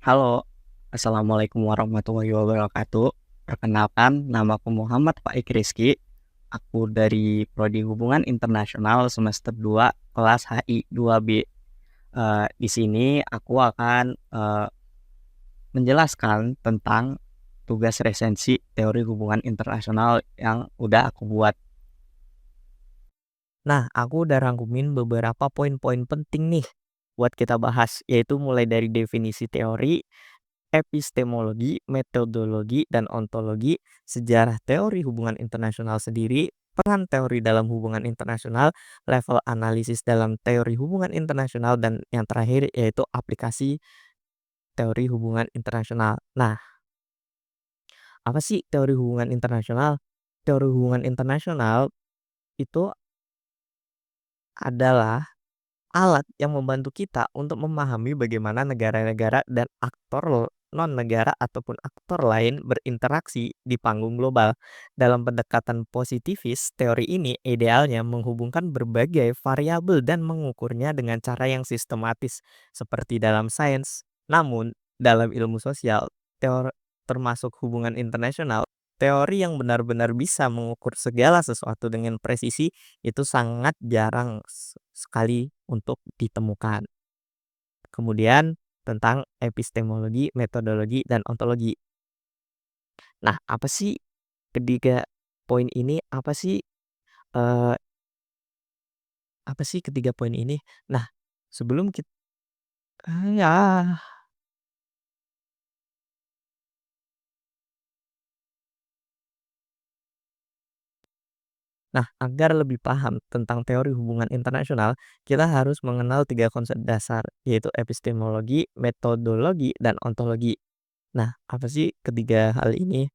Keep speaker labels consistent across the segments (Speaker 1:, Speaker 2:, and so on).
Speaker 1: Halo, Assalamualaikum warahmatullahi wabarakatuh. Perkenalkan, namaku Muhammad Faik Rizky. Aku dari Prodi Hubungan Internasional semester 2 kelas HI 2B. Di sini aku akan menjelaskan tentang tugas resensi teori hubungan internasional yang udah aku buat. Nah, aku udah rangkumin beberapa poin-poin penting nih buat kita bahas, yaitu mulai dari definisi teori, epistemologi, metodologi, dan ontologi, sejarah teori hubungan internasional sendiri, peran teori dalam hubungan internasional, level analisis dalam teori hubungan internasional, dan yang terakhir yaitu aplikasi teori hubungan internasional. Nah, apa sih teori hubungan internasional? Teori hubungan internasional itu adalah alat yang membantu kita untuk memahami bagaimana negara-negara dan aktor non-negara ataupun aktor lain berinteraksi di panggung global. Dalam pendekatan positifis, teori ini idealnya menghubungkan berbagai variabel dan mengukurnya dengan cara yang sistematis, seperti dalam sains. Namun, dalam ilmu sosial, teori termasuk hubungan internasional, teori yang benar-benar bisa mengukur segala sesuatu dengan presisi itu sangat jarang sekali untuk ditemukan. Kemudian tentang epistemologi, metodologi, dan ontologi. Nah, apa sih ketiga poin ini? Eee, apa sih ketiga poin ini? Nah, sebelum kita ya. Nah, agar lebih paham tentang teori hubungan internasional, kita harus mengenal tiga konsep dasar, yaitu epistemologi, metodologi, dan ontologi. Nah, apa sih ketiga hal ini?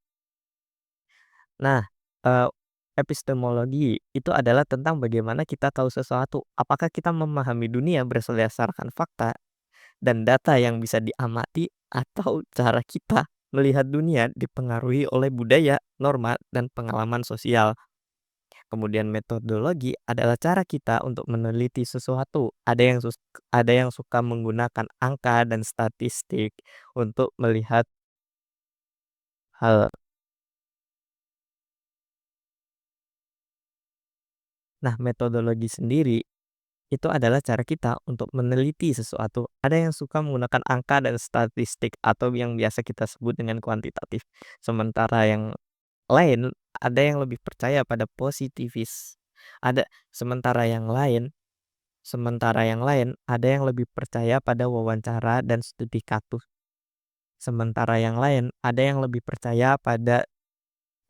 Speaker 1: Nah, eee, epistemologi itu adalah tentang bagaimana kita tahu sesuatu. Apakah kita memahami dunia berdasarkan fakta dan data yang bisa diamati, atau cara kita melihat dunia dipengaruhi oleh budaya, norma, dan pengalaman sosial. Kemudian metodologi adalah cara kita untuk meneliti sesuatu. Ada yang suka menggunakan angka dan statistik untuk melihat hal. Nah, metodologi sendiri itu adalah cara kita untuk meneliti sesuatu. Ada yang suka menggunakan angka dan statistik atau yang biasa kita sebut dengan kuantitatif. Sementara yang lain ada yang lebih percaya pada positivis. Ada sementara yang lain ada yang lebih percaya pada wawancara dan studi kasus. Sementara yang lain ada yang lebih percaya pada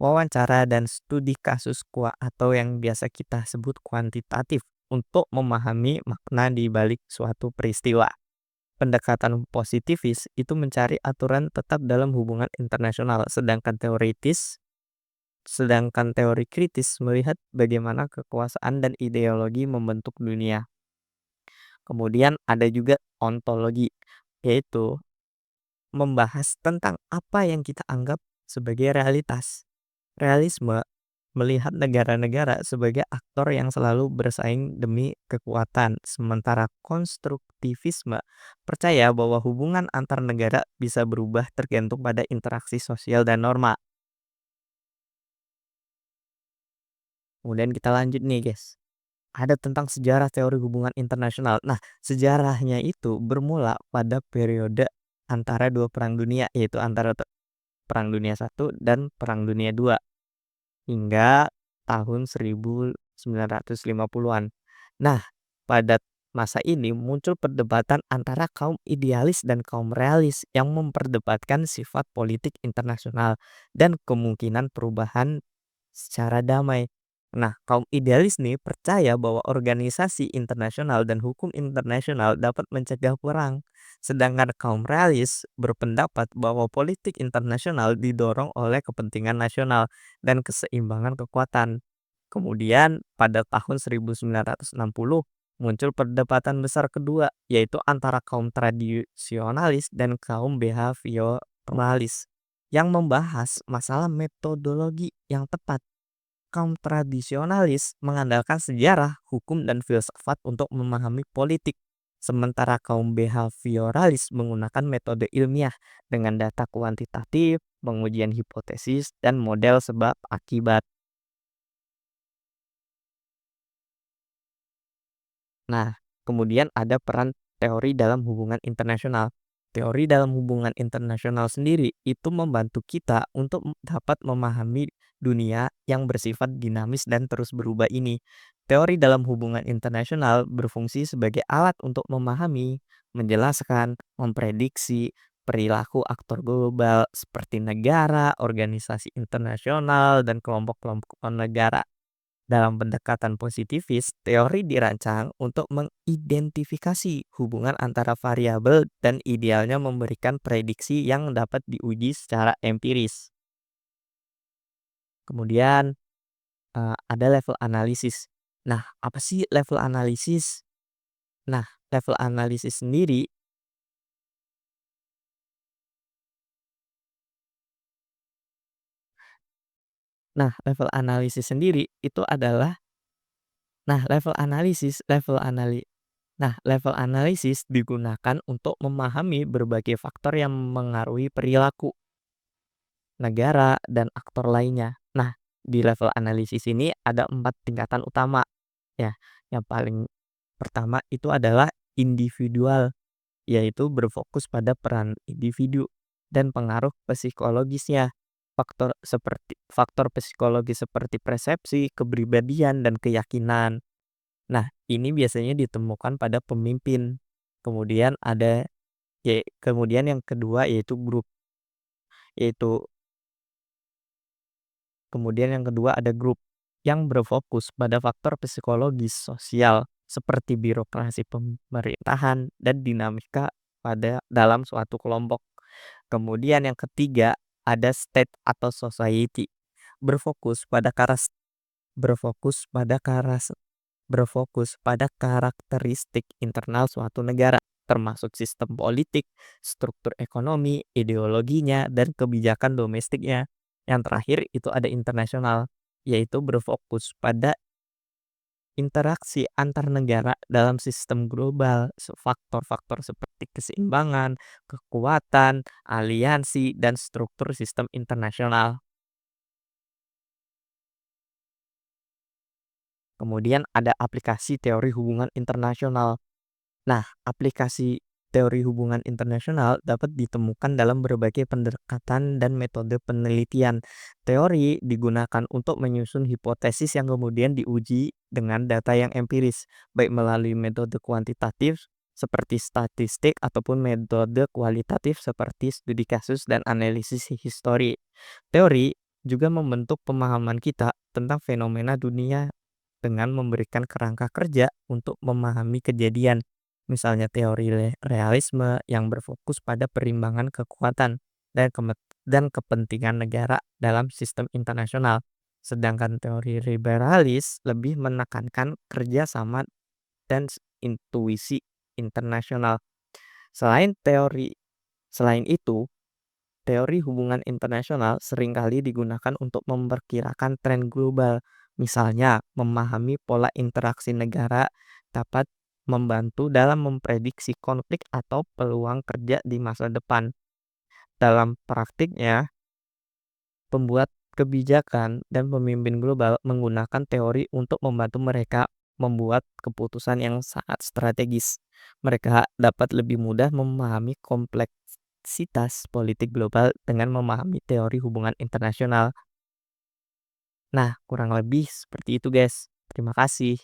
Speaker 1: wawancara dan studi kasus atau yang biasa kita sebut kuantitatif untuk memahami makna di balik suatu peristiwa. Pendekatan positivis itu mencari aturan tetap dalam hubungan internasional, sedangkan teori kritis melihat bagaimana kekuasaan dan ideologi membentuk dunia. Kemudian ada juga ontologi, yaitu membahas tentang apa yang kita anggap sebagai realitas. Realisme melihat negara-negara sebagai aktor yang selalu bersaing demi kekuatan, sementara konstruktivisme percaya bahwa hubungan antar negara bisa berubah tergantung pada interaksi sosial dan norma. Kemudian kita lanjut nih, guys. Ada tentang sejarah teori hubungan internasional. Nah, sejarahnya itu bermula pada periode antara dua perang dunia, yaitu antara Perang Dunia Satu dan Perang Dunia Dua, hingga tahun 1950-an. Nah, pada masa ini muncul perdebatan antara kaum idealis dan kaum realis yang memperdebatkan sifat politik internasional dan kemungkinan perubahan secara damai. Nah, kaum idealis nih percaya bahwa organisasi internasional dan hukum internasional dapat mencegah perang. Sedangkan kaum realis berpendapat bahwa politik internasional didorong oleh kepentingan nasional dan keseimbangan kekuatan. Kemudian pada tahun 1960 muncul perdebatan besar kedua, yaitu antara kaum tradisionalis dan kaum behavioralis yang membahas masalah metodologi yang tepat. Kaum tradisionalis mengandalkan sejarah, hukum, dan filsafat untuk memahami politik. Sementara kaum behavioralis menggunakan metode ilmiah dengan data kuantitatif, pengujian hipotesis, dan model sebab akibat. Nah, kemudian ada peran teori dalam hubungan internasional. Teori dalam hubungan internasional sendiri itu membantu kita untuk dapat memahami dunia yang bersifat dinamis dan terus berubah ini. Teori dalam hubungan internasional berfungsi sebagai alat untuk memahami, menjelaskan, memprediksi perilaku aktor global seperti negara, organisasi internasional, dan kelompok-kelompok non-negara. Dalam pendekatan positivis, teori dirancang untuk mengidentifikasi hubungan antara variabel dan idealnya memberikan prediksi yang dapat diuji secara empiris. Kemudian ada level analisis. Nah, apa sih level analisis? Nah, level analisis sendiri, level analisis sendiri itu adalah nah, level analisis digunakan untuk memahami berbagai faktor yang mengaruhi perilaku negara, dan aktor lainnya. Nah, di level analisis ini ada 4 tingkatan utama ya. Yang paling pertama itu adalah individual, yaitu berfokus pada peran individu dan pengaruh psikologisnya. Faktor psikologi seperti persepsi, kepribadian, dan keyakinan. Nah, ini biasanya ditemukan pada pemimpin. Kemudian ada kemudian yang kedua yaitu grup, yaitu Kemudian yang kedua ada grup yang berfokus pada faktor psikologis sosial seperti birokrasi pemerintahan dan dinamika pada dalam suatu kelompok. Kemudian yang ketiga ada state atau society berfokus pada karas berfokus pada karas berfokus pada karakteristik internal suatu negara, termasuk sistem politik, struktur ekonomi, ideologinya, dan kebijakan domestiknya. Yang terakhir itu ada internasional, yaitu berfokus pada interaksi antar negara dalam sistem global, faktor-faktor seperti keseimbangan, kekuatan, aliansi, dan struktur sistem internasional. Kemudian ada aplikasi teori hubungan internasional. Nah, aplikasi teori hubungan internasional dapat ditemukan dalam berbagai pendekatan dan metode penelitian. Teori digunakan untuk menyusun hipotesis yang kemudian diuji dengan data yang empiris, baik melalui metode kuantitatif seperti statistik ataupun metode kualitatif seperti studi kasus dan analisis histori. Teori juga membentuk pemahaman kita tentang fenomena dunia dengan memberikan kerangka kerja untuk memahami kejadian. Misalnya teori realisme yang berfokus pada perimbangan kekuatan dan kepentingan negara dalam sistem internasional. Sedangkan teori liberalis lebih menekankan kerjasama dan intuisi internasional. Selain teori Selain itu, teori hubungan internasional seringkali digunakan untuk memperkirakan tren global. Misalnya, memahami pola interaksi negara dapat membantu dalam memprediksi konflik atau peluang kerja di masa depan. Dalam praktiknya, pembuat kebijakan dan pemimpin global menggunakan teori untuk membantu mereka membuat keputusan yang sangat strategis. Mereka dapat lebih mudah memahami kompleksitas politik global dengan memahami teori hubungan internasional. Nah, kurang lebih seperti itu, guys. Terima kasih.